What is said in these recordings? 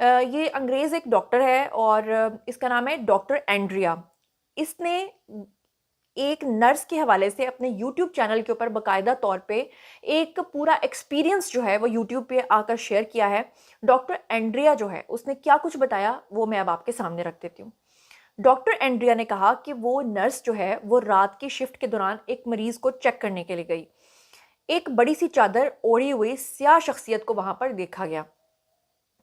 یہ انگریز ایک ڈاکٹر ہے اور اس کا نام ہے ڈاکٹر اینڈریا. اس نے ایک نرس کے حوالے سے اپنے یوٹیوب چینل کے اوپر باقاعدہ طور پہ ایک پورا ایکسپیرینس جو ہے وہ یوٹیوب پہ آ کر شیئر کیا ہے. ڈاکٹر اینڈریا جو ہے اس نے کیا کچھ بتایا وہ میں اب آپ کے سامنے رکھ دیتی ہوں. ڈاکٹر اینڈریا نے کہا کہ وہ نرس جو ہے وہ رات کی شفٹ کے دوران ایک مریض کو چیک کرنے کے لیے گئی. ایک بڑی سی چادر اوڑھی ہوئی سیاہ شخصیت کو وہاں پر دیکھا گیا.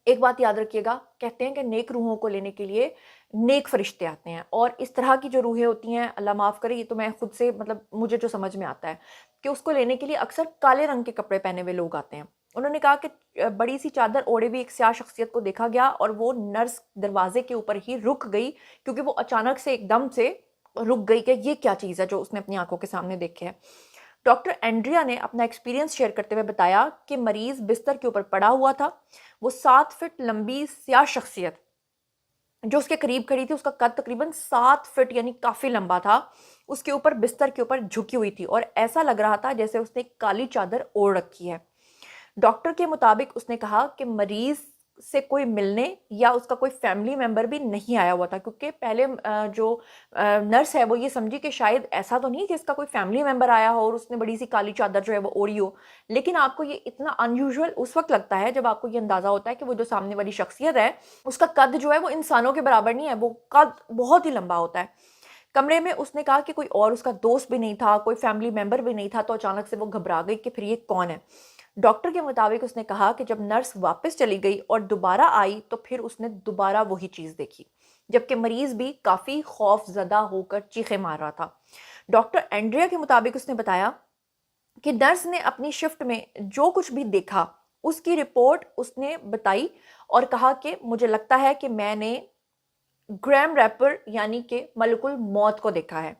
ایک بات یاد رکھیے گا، کہتے ہیں کہ نیک روحوں کو لینے کے لیے نیک فرشتے آتے ہیں، اور اس طرح کی جو روحیں ہوتی ہیں، اللہ معاف کرے، یہ تو میں خود سے مجھے جو سمجھ میں آتا ہے کہ اس کو لینے کے لیے اکثر کالے رنگ کے کپڑے پہنے ہوئے لوگ آتے ہیں. انہوں نے کہا کہ بڑی سی چادر اوڑھے ہوئی ایک سیاہ شخصیت کو دیکھا گیا اور وہ نرس دروازے کے اوپر ہی رک گئی، کیونکہ وہ اچانک سے ایک دم سے رک گئی کہ یہ کیا چیز ہے جو اس نے اپنی آنکھوں کے سامنے دیکھے ہے. ڈاکٹر اینڈریا نے اپنا ایکسپیرینس شیئر کرتے ہوئے بتایا کہ مریض بستر کے اوپر پڑا ہوا تھا. وہ 7 فٹ لمبی سیاہ شخصیت جو اس کے قریب کھڑی تھی، اس کا قد تقریباً 7 فٹ یعنی کافی لمبا تھا، اس کے اوپر بستر کے اوپر جھکی ہوئی تھی اور ایسا لگ رہا تھا جیسے اس نے ایک کالی چادر اوڑھ رکھی ہے. ڈاکٹر کے مطابق اس نے کہا کہ مریض سے کوئی ملنے یا اس کا کوئی فیملی ممبر بھی نہیں آیا ہوا تھا، کیونکہ پہلے جو نرس ہے وہ یہ سمجھی کہ شاید ایسا تو نہیں کہ اس کا کوئی فیملی ممبر آیا ہو اور اس نے بڑی سی کالی چادر جو ہے وہ اوڑھی ہو. لیکن آپ کو یہ اتنا ان یوزول اس وقت لگتا ہے جب آپ کو یہ اندازہ ہوتا ہے کہ وہ جو سامنے والی شخصیت ہے اس کا قد جو ہے وہ انسانوں کے برابر نہیں ہے، وہ قد بہت ہی لمبا ہوتا ہے. کمرے میں اس نے کہا کہ کوئی اور اس کا دوست بھی نہیں تھا، کوئی فیملی ممبر بھی نہیں تھا، تو اچانک سے وہ گھبرا گئی کہ پھر یہ کون ہے. ڈاکٹر کے مطابق اس نے کہا کہ جب نرس واپس چلی گئی اور دوبارہ آئی تو پھر اس نے دوبارہ وہی چیز دیکھی، جبکہ مریض بھی کافی خوف زدہ ہو کر چیخیں مار رہا تھا. ڈاکٹر اینڈریا کے مطابق اس نے بتایا کہ نرس نے اپنی شفٹ میں جو کچھ بھی دیکھا اس کی رپورٹ اس نے بتائی اور کہا کہ مجھے لگتا ہے کہ میں نے گریم ریپر یعنی کہ ملک الموت کو دیکھا ہے.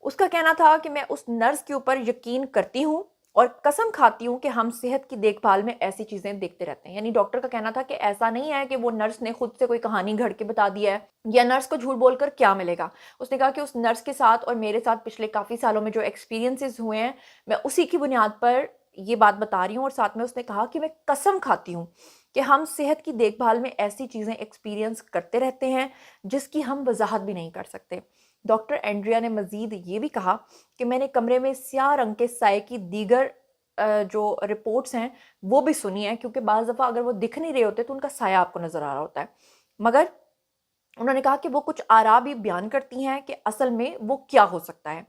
اس کا کہنا تھا کہ میں اس نرس کے اوپر یقین کرتی ہوں اور قسم کھاتی ہوں کہ ہم صحت کی دیکھ بھال میں ایسی چیزیں دیکھتے رہتے ہیں. یعنی ڈاکٹر کا کہنا تھا کہ ایسا نہیں ہے کہ وہ نرس نے خود سے کوئی کہانی گھڑ کے بتا دیا ہے یا نرس کو جھوٹ بول کر کیا ملے گا. اس نے کہا کہ اس نرس کے ساتھ اور میرے ساتھ پچھلے کافی سالوں میں جو ایکسپیرینسز ہوئے ہیں میں اسی کی بنیاد پر یہ بات بتا رہی ہوں، اور ساتھ میں اس نے کہا کہ میں قسم کھاتی ہوں کہ ہم صحت کی دیکھ بھال میں ایسی چیزیں ایکسپیرینس کرتے رہتے ہیں جس کی ہم وضاحت بھی نہیں کر سکتے. ڈاکٹر اینڈریا نے مزید یہ بھی کہا کہ میں نے کمرے میں سیاہ رنگ کے سائے کی دیگر جو رپورٹس ہیں وہ بھی سنی ہیں، کیونکہ بعض دفعہ اگر وہ دکھ نہیں رہے ہوتے تو ان کا سایہ آپ کو نظر آ رہا ہوتا ہے. مگر انہوں نے کہا کہ وہ کچھ آراء بھی بیان کرتی ہیں کہ اصل میں وہ کیا ہو سکتا ہے.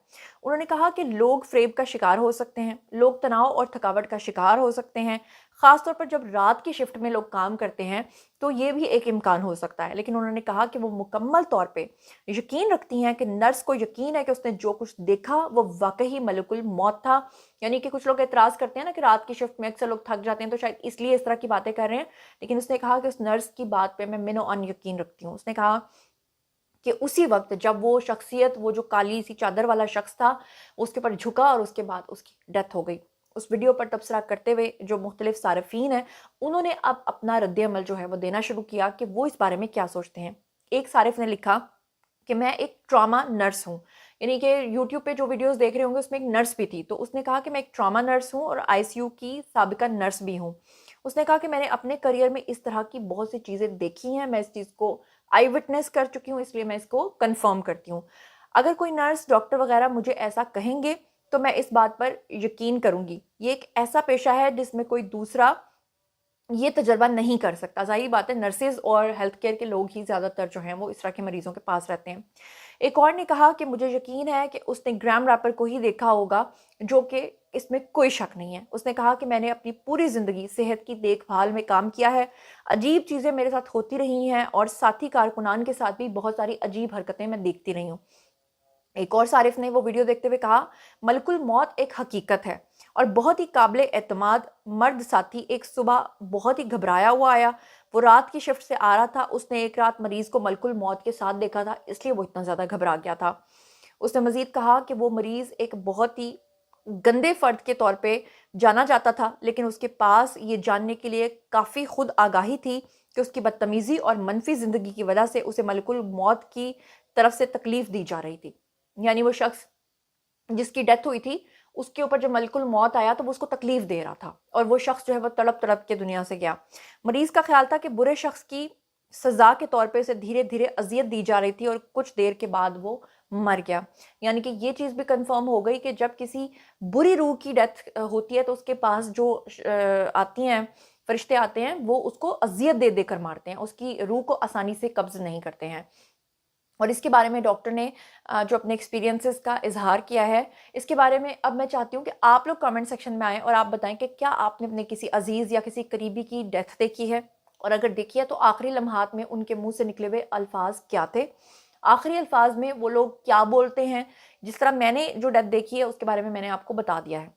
انہوں نے کہا کہ لوگ فریب کا شکار ہو سکتے ہیں، لوگ تناؤ اور تھکاوٹ کا شکار ہو سکتے ہیں، خاص طور پر جب رات کی شفٹ میں لوگ کام کرتے ہیں تو یہ بھی ایک امکان ہو سکتا ہے. لیکن انہوں نے کہا کہ وہ مکمل طور پہ یقین رکھتی ہیں کہ نرس کو یقین ہے کہ اس نے جو کچھ دیکھا وہ واقعی ملک الموت تھا. یعنی کہ کچھ لوگ اعتراض کرتے ہیں نا کہ رات کی شفٹ میں اکثر لوگ تھک جاتے ہیں تو شاید اس لیے اس طرح کی باتیں کر رہے ہیں، لیکن اس نے کہا کہ اس نرس کی بات پہ میں من و عن یقین رکھتی ہوں. اس نے کہا کہ اسی وقت جب وہ شخصیت، وہ جو کالی سی چادر والا شخص تھا، اس کے اوپر جھکا اور اس کے بعد اس کی ڈیتھ ہو گئی. اس ویڈیو پر تبصرہ کرتے ہوئے جو مختلف صارفین ہیں انہوں نے اب اپنا رد عمل جو ہے وہ دینا شروع کیا کہ وہ اس بارے میں کیا سوچتے ہیں. ایک صارف نے لکھا کہ میں ایک ٹراما نرس ہوں، یعنی کہ یوٹیوب پہ جو ویڈیوز دیکھ رہے ہوں گے اس میں ایک نرس بھی تھی، تو اس نے کہا کہ میں ایک ٹراما نرس ہوں اور ICU کی سابقہ نرس بھی ہوں. اس نے کہا کہ میں نے اپنے کریئر میں اس طرح کی بہت سی چیزیں دیکھی ہیں، میں اس چیز کو آئی وٹنس کر چکی ہوں، اس لیے میں اس کو کنفرم کرتی ہوں. اگر کوئی نرس، ڈاکٹر وغیرہ مجھے ایسا کہیں گے تو میں اس بات پر یقین کروں گی. یہ ایک ایسا پیشہ ہے جس میں کوئی دوسرا یہ تجربہ نہیں کر سکتا. ظاہری بات ہے نرسز اور ہیلتھ کیئر کے لوگ ہی زیادہ تر جو ہیں وہ اس طرح کے مریضوں کے پاس رہتے ہیں. ایک اور نے کہا کہ مجھے یقین ہے کہ اس نے گریم ریپر کو ہی دیکھا ہوگا، جو کہ اس میں کوئی شک نہیں ہے. اس نے کہا کہ میں نے اپنی پوری زندگی صحت کی دیکھ بھال میں کام کیا ہے، عجیب چیزیں میرے ساتھ ہوتی رہی ہیں اور ساتھی کارکنان کے ساتھ بھی بہت ساری عجیب حرکتیں میں دیکھتی رہی ہوں. ایک اور صارف نے وہ ویڈیو دیکھتے ہوئے کہا ملک الموت ایک حقیقت ہے اور بہت ہی قابل اعتماد مرد ساتھی ایک صبح بہت ہی گھبرایا ہوا آیا. وہ رات کی شفٹ سے آ رہا تھا، اس نے ایک رات مریض کو ملک الموت کے ساتھ دیکھا تھا، اس لیے وہ اتنا زیادہ گھبرا گیا تھا. اس نے مزید کہا کہ وہ مریض ایک بہت ہی گندے فرد کے طور پہ جانا جاتا تھا، لیکن اس کے پاس یہ جاننے کے لیے کافی خود آگاہی تھی کہ اس کی بدتمیزی اور منفی زندگی کی وجہ سے اسے ملک الموت کی طرف سے تکلیف دی جا رہی تھی. یعنی وہ شخص جس کی ڈیتھ ہوئی تھی اس کے اوپر جب ملک الموت آیا تو وہ اس کو تکلیف دے رہا تھا، اور وہ شخص جو ہے وہ تڑپ تڑپ کے دنیا سے گیا۔ مریض کا خیال تھا کہ برے شخص کی سزا کے طور پہ اسے دھیرے دھیرے اذیت دی جا رہی تھی، اور کچھ دیر کے بعد وہ مر گیا۔ یعنی کہ یہ چیز بھی کنفرم ہو گئی کہ جب کسی بری روح کی ڈیتھ ہوتی ہے تو اس کے پاس جو آتی ہیں فرشتے آتے ہیں، وہ اس کو اذیت دے دے کر مارتے ہیں، اس کی روح کو آسانی سے قبض نہیں کرتے ہیں۔ اور اس کے بارے میں ڈاکٹر نے جو اپنے ایکسپیرینسز کا اظہار کیا ہے، اس کے بارے میں اب میں چاہتی ہوں کہ آپ لوگ کامنٹ سیکشن میں آئیں اور آپ بتائیں کہ کیا آپ نے اپنے کسی عزیز یا کسی قریبی کی ڈیتھ دیکھی ہے، اور اگر دیکھی ہے تو آخری لمحات میں ان کے منہ سے نکلے ہوئے الفاظ کیا تھے، آخری الفاظ میں وہ لوگ کیا بولتے ہیں۔ جس طرح میں نے جو ڈیتھ دیکھی ہے اس کے بارے میں نے آپ کو بتا دیا ہے،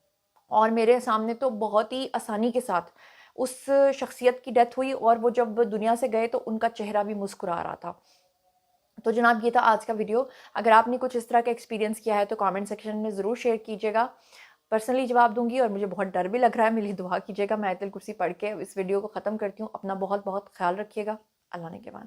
اور میرے سامنے تو بہت ہی آسانی کے ساتھ اس شخصیت کی ڈیتھ ہوئی، اور وہ جب دنیا سے گئے تو ان کا چہرہ بھی مسکرا رہا تھا۔ تو جناب یہ تھا آج کا ویڈیو۔ اگر آپ نے کچھ اس طرح کا ایکسپیرینس کیا ہے تو کامنٹ سیکشن میں ضرور شیئر کیجیے گا، پرسنلی جواب دوں گی، اور مجھے بہت ڈر بھی لگ رہا ہے، میری دعا کیجیے گا۔ میں آیت الکرسی پڑھ کے اس ویڈیو کو ختم کرتی ہوں۔ اپنا بہت بہت خیال رکھیے گا۔ اللہ نے کے بعد